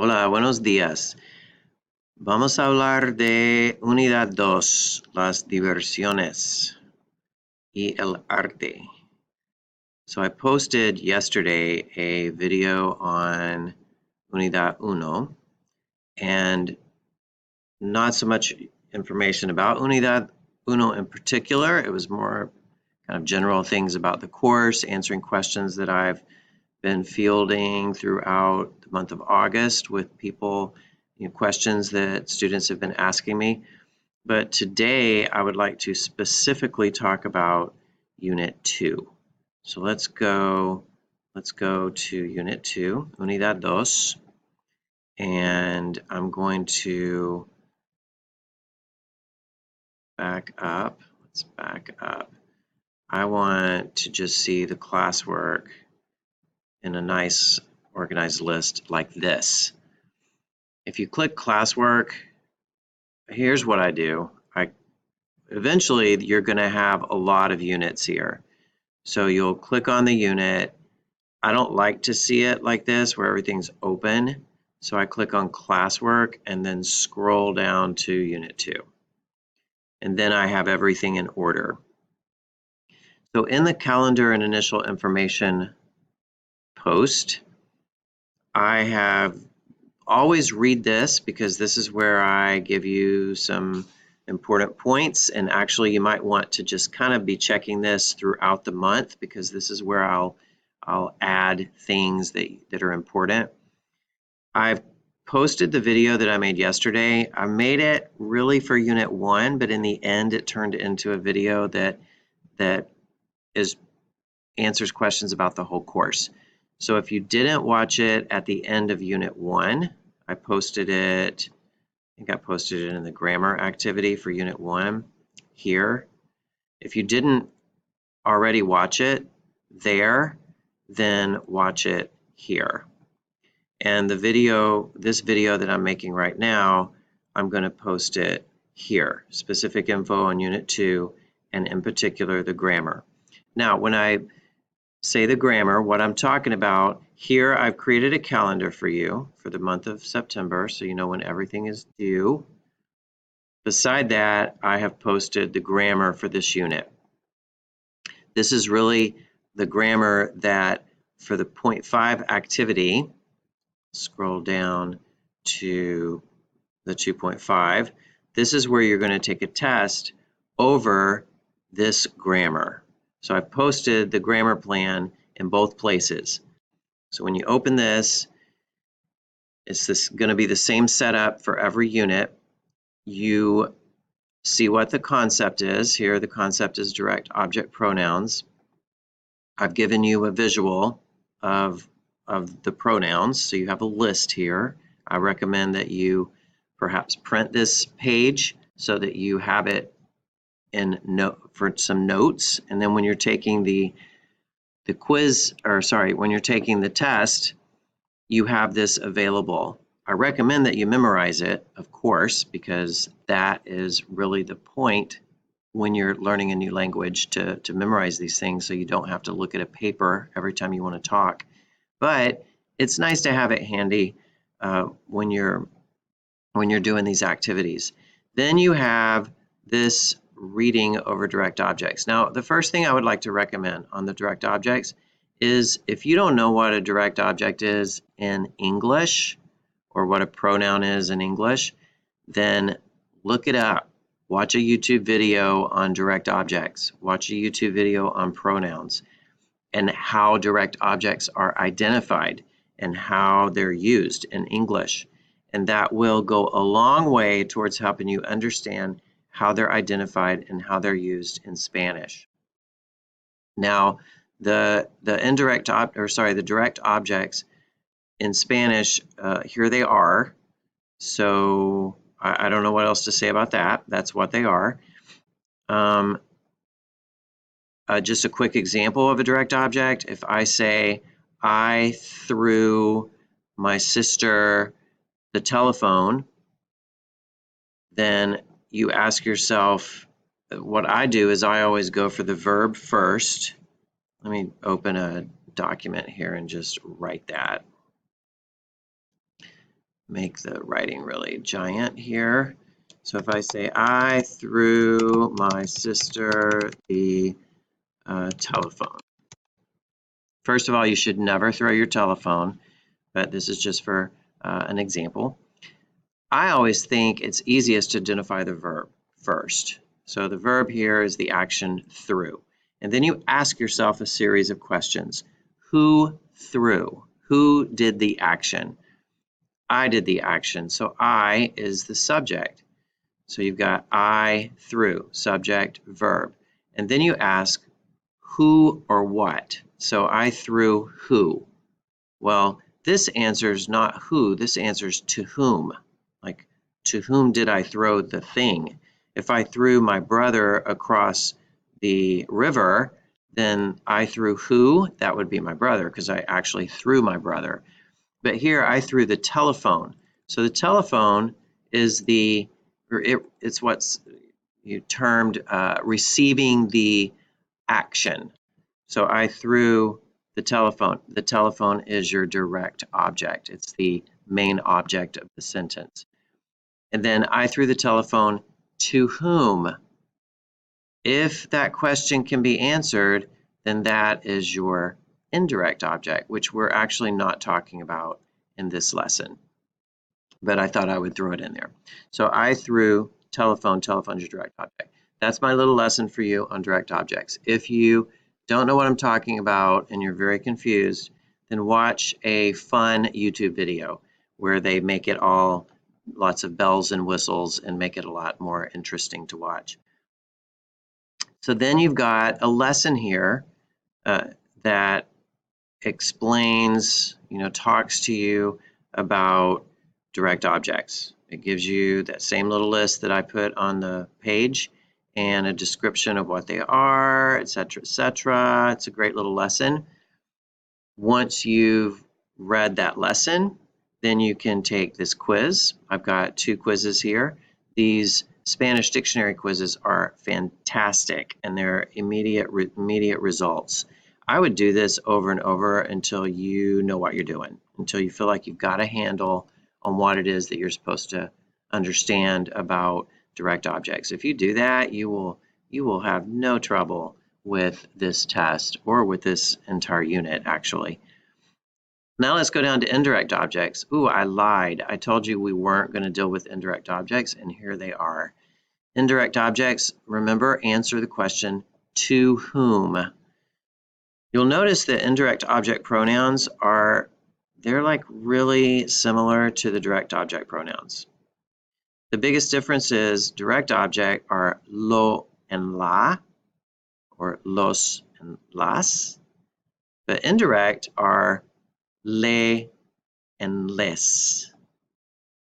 Hola, buenos días. Vamos a hablar de Unidad 2, las diversiones y el arte. So I posted yesterday a video on Unidad 1 and not so much information about Unidad 1 in particular. It was more kind of general things about the course, answering questions that I've been fielding throughout the month of August with people, questions that students have been asking me. But today I would like to specifically talk about Unit 2. So let's go to Unit 2, Unidad 2, and I'm going to back up. Let's back up. I want to just see the classwork in a nice organized list like this. If you click classwork, here's what I do. Eventually you're going to have a lot of units here. So you'll click on the unit. I don't like to see it like this where everything's open. So I click on classwork and then scroll down to Unit 2. And then I have everything in order. So in the calendar and initial information post, I have always read this because this is where I give you some important points, and actually you might want to just kind of be checking this throughout the month because this is where I'll add things that are important. I've posted the video that I made yesterday. I made it really for Unit 1, but in the end it turned into a video that answers questions about the whole course. So if you didn't watch it at the end of Unit 1, I posted it, I think I posted it in the grammar activity for Unit 1 here. If you didn't already watch it there, then watch it here. And this video that I'm making right now, I'm going to post it here. Specific info on Unit 2, and in particular the grammar. Now, when I say the grammar, what I'm talking about here, I've created a calendar for you for the month of September, so you know when everything is due. Beside that, I have posted the grammar for this unit. This is really the grammar that for the 0.5 activity, scroll down to the 2.5, this is where you're going to take a test over this grammar. So I've posted the grammar plan in both places. So when you open this, it's going to be the same setup for every unit. You see what the concept is. Here the concept is direct object pronouns. I've given you a visual of the pronouns, so you have a list here. I recommend that you perhaps print this page so that you have it for some notes, and then when you're taking the quiz, or sorry, when you're taking the test, you have this available. I recommend that you memorize it, of course, because that is really the point when you're learning a new language, to memorize these things so you don't have to look at a paper every time you want to talk. But it's nice to have it handy when you're doing these activities. Then you have this reading over direct objects. Now, the first thing I would like to recommend on the direct objects is if you don't know what a direct object is in English or what a pronoun is in English, then look it up. Watch a YouTube video on direct objects. Watch a YouTube video on pronouns and how direct objects are identified and how they're used in English. And that will go a long way towards helping you understand how they're identified and how they're used in Spanish. Now, the direct objects in Spanish, here they are. So I don't know what else to say about that. That's what they are. Just a quick example of a direct object. If I say, I threw my sister the telephone, then you ask yourself, what I do is I always go for the verb first. Let me open a document here and just write that. make the writing really giant here. So if I say, I threw my sister the telephone. First of all, you should never throw your telephone, but this is just for an example. I always think it's easiest to identify the verb first. So the verb here is the action threw. And then you ask yourself a series of questions. Who threw? Who did the action? I did the action. So I is the subject. So you've got I threw, subject, verb. And then you ask who or what. So I threw who. Well, this answers not who, this answers to whom. Like, to whom did I throw the thing? If I threw my brother across the river, then I threw who? That would be my brother, because I actually threw my brother. But here I threw the telephone. So the telephone is it's what's you termed receiving the action. So I threw the telephone. The telephone is your direct object. It's the main object of the sentence. And then I threw the telephone to whom? If that question can be answered, then that is your indirect object, which we're actually not talking about in this lesson. But I thought I would throw it in there. So I threw telephone, telephone's your direct object. That's my little lesson for you on direct objects. If you don't know what I'm talking about and you're very confused, then watch a fun YouTube video where they make it all lots of bells and whistles and make it a lot more interesting to watch. So then you've got a lesson here that explains, talks to you about direct objects. It gives you that same little list that I put on the page and a description of what they are, etc., etc. It's a great little lesson. Once you've read that lesson, then you can take this quiz. I've got 2 quizzes here. These Spanish dictionary quizzes are fantastic and they're immediate results. I would do this over and over until you know what you're doing, until you feel like you've got a handle on what it is that you're supposed to understand about direct objects. If you do that, you will have no trouble with this test or with this entire unit, actually. Now let's go down to indirect objects. Ooh, I lied. I told you we weren't going to deal with indirect objects, and here they are. Indirect objects, remember, answer the question, to whom? You'll notice that indirect object pronouns they're like really similar to the direct object pronouns. The biggest difference is direct object are lo and la, or los and las, but indirect are le and les.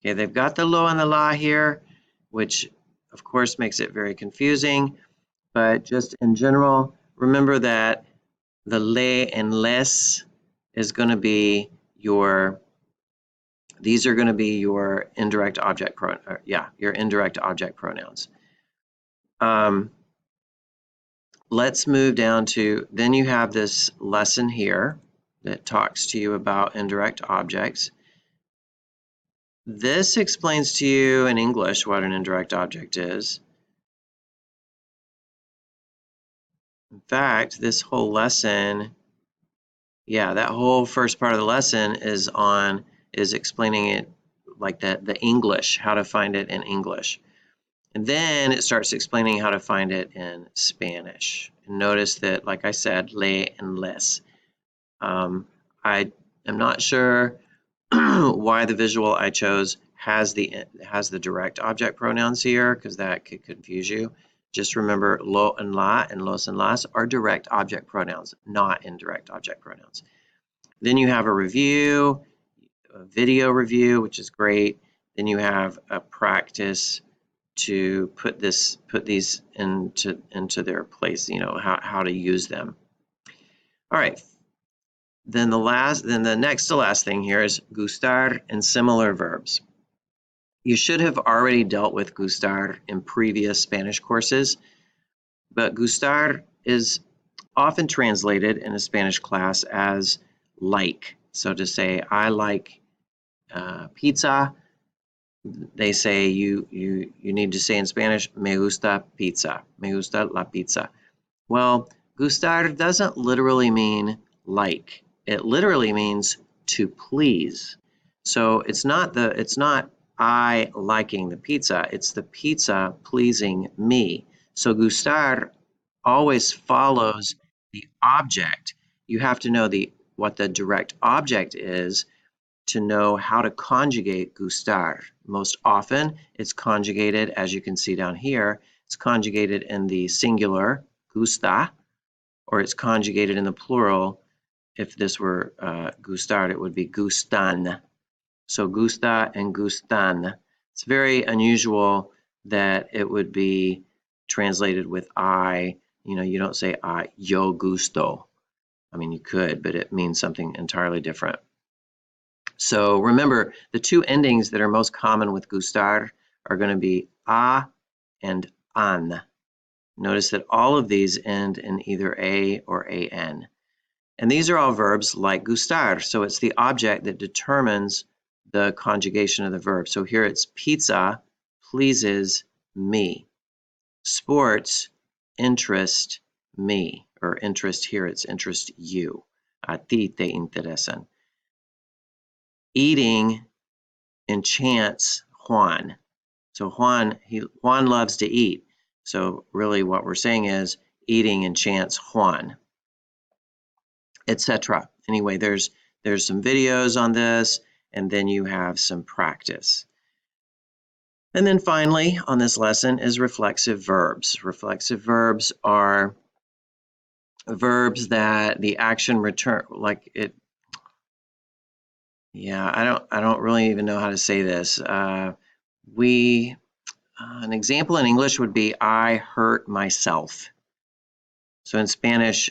Okay, they've got the lo and the la here, which of course makes it very confusing, but just in general, remember that the le and les is going to be these are going to be your indirect object your indirect object pronouns. Let's move down to, then you have this lesson here that talks to you about indirect objects. This explains to you in English what an indirect object is. In fact, this whole lesson, that whole first part of the lesson is explaining it like the English, how to find it in English. And then it starts explaining how to find it in Spanish. And notice that, like I said, le and les. I am not sure why the visual I chose has the direct object pronouns here, because that could confuse you. Just remember, lo and la and los and las are direct object pronouns, not indirect object pronouns. Then you have a review, a video review, which is great. Then you have a practice to put these into their place, how to use them. All right. Then the next to last thing here is gustar and similar verbs. You should have already dealt with gustar in previous Spanish courses, but gustar is often translated in a Spanish class as like. So to say, I like pizza, they say you need to say in Spanish, me gusta pizza, me gusta la pizza. Well, gustar doesn't literally mean like. It literally means to please. So it's not I liking the pizza, it's the pizza pleasing me. So gustar always follows the object. You have to know what the direct object is to know how to conjugate gustar. Most often, it's conjugated, as you can see down here, it's conjugated in the singular, gusta, or it's conjugated in the plural. If this were gustar, it would be gustan. So gusta and gustan. It's very unusual that it would be translated with I. You know, you don't say I, yo gusto. I mean, you could, but it means something entirely different. So remember, the two endings that are most common with gustar are going to be a and an. Notice that all of these end in either a or an. And these are all verbs like gustar. So it's the object that determines the conjugation of the verb. So here it's pizza pleases me. Sports interest me. Or interest here, it's interest you. A ti te interesan. Eating enchants Juan. So Juan loves to eat. So really what we're saying is eating enchants Juan, etc. Anyway, there's some videos on this, and then you have some practice. And then finally on this lesson is reflexive verbs. Reflexive verbs are verbs that the action return, like it, yeah, I don't really even know how to say this. An example in English would be I hurt myself. So in Spanish,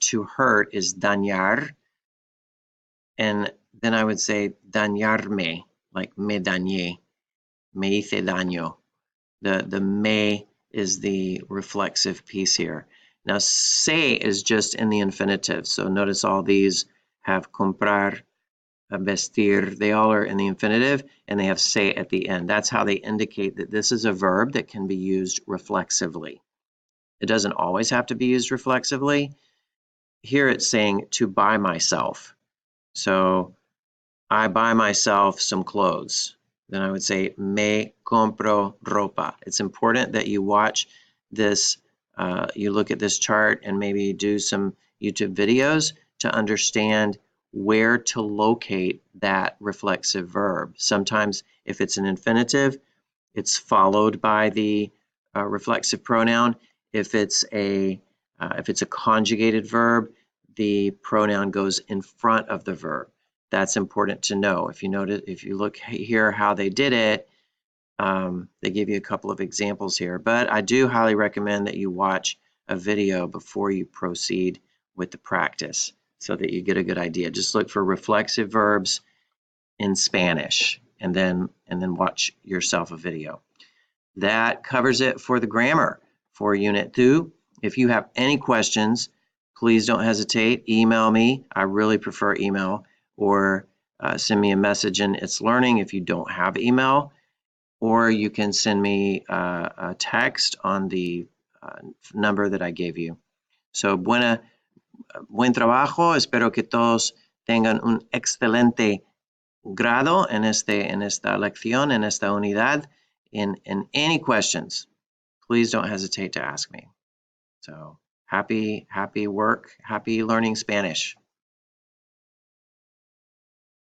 to hurt is dañar, and then I would say dañarme, like me dañé, me hice daño. The me is the reflexive piece here. Now, se is just in the infinitive. So notice all these have comprar, vestir. They all are in the infinitive, and they have se at the end. That's how they indicate that this is a verb that can be used reflexively. It doesn't always have to be used reflexively. Here it's saying to buy myself. So I buy myself some clothes. Then I would say me compro ropa. It's important that you watch this, you look at this chart and maybe do some YouTube videos to understand where to locate that reflexive verb. Sometimes if it's an infinitive, it's followed by the reflexive pronoun. If it's a conjugated verb, the pronoun goes in front of the verb. That's important to know. If you look here how they did it, they give you a couple of examples here. But I do highly recommend that you watch a video before you proceed with the practice so that you get a good idea. Just look for reflexive verbs in Spanish and then watch yourself a video. That covers it for the grammar for Unit 2. If you have any questions, please don't hesitate. Email me. I really prefer email, or send me a message in It's Learning if you don't have email, or you can send me a text on the number that I gave you. So buen trabajo. Espero que todos tengan un excelente grado en esta lección, en esta unidad. In any questions, please don't hesitate to ask me. So happy work, happy learning Spanish.